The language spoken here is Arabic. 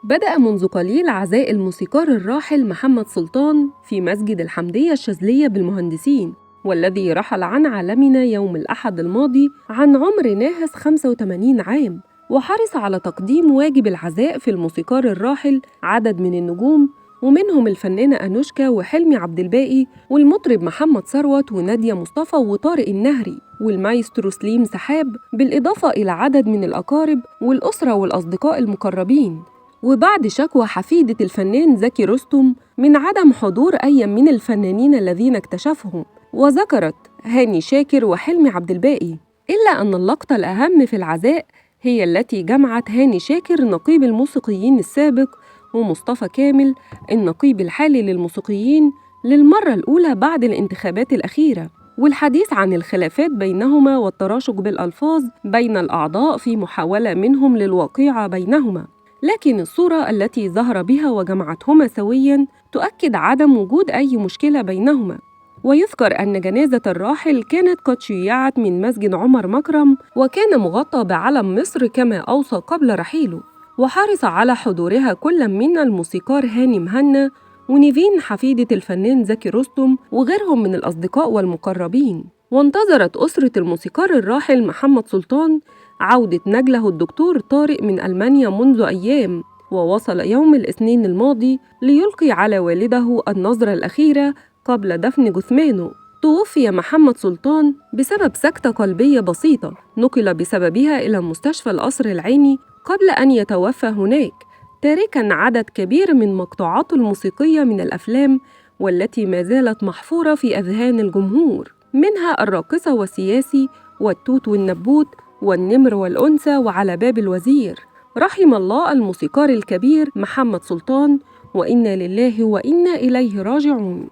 بدأ منذ قليل عزاء الموسيقار الراحل محمد سلطان في مسجد الحمدية الشاذلية بالمهندسين، والذي رحل عن عالمنا يوم الأحد الماضي عن عمر ناهز 85 عام. وحرص على تقديم واجب العزاء في الموسيقار الراحل عدد من النجوم، ومنهم الفنانة أنوشكا وحلمي عبد الباقي، والمطرب محمد ثروت ونادية مصطفى وطارق النهري، والمايسترو سليم سحاب، بالإضافة إلى عدد من الأقارب والأسرة والأصدقاء المقربين. وبعد شكوى حفيدة الفنان زكي رستم من عدم حضور أي من الفنانين الذين اكتشفهم، وذكرت هاني شاكر وحلمي عبد الباقي، إلا أن اللقطة الأهم في العزاء هي التي جمعت هاني شاكر نقيب الموسيقيين السابق ومصطفى كامل النقيب الحالي للموسيقيين للمرة الأولى بعد الانتخابات الأخيرة، والحديث عن الخلافات بينهما والتراشق بالألفاظ بين الأعضاء في محاولة منهم للوقيعة بينهما. لكن الصورة التي ظهر بها وجمعتهما سوياً تؤكد عدم وجود أي مشكلة بينهما. ويذكر أن جنازة الراحل كانت قد شيعت من مسجد عمر مكرم، وكان مغطى بعلم مصر كما أوصى قبل رحيله، وحرص على حضورها كل من الموسيقار هاني مهنا ونيفين حفيدة الفنان زكي رستم وغيرهم من الأصدقاء والمقربين. وانتظرت أسرة الموسيقار الراحل محمد سلطان عودة نجله الدكتور طارق من ألمانيا منذ أيام، ووصل يوم الاثنين الماضي ليلقي على والده النظرة الأخيرة قبل دفن جثمانه. توفي محمد سلطان بسبب سكتة قلبية بسيطة نقل بسببها إلى مستشفى القصر العيني قبل أن يتوفى هناك، تاركاً عدد كبير من مقطوعاته الموسيقية من الأفلام والتي ما زالت محفورة في أذهان الجمهور، منها الراقصة والسياسي والتوت والنبوت والنمر والأنثى وعلى باب الوزير. رحم الله الموسيقار الكبير محمد سلطان، وإنا لله وإنا إليه راجعون.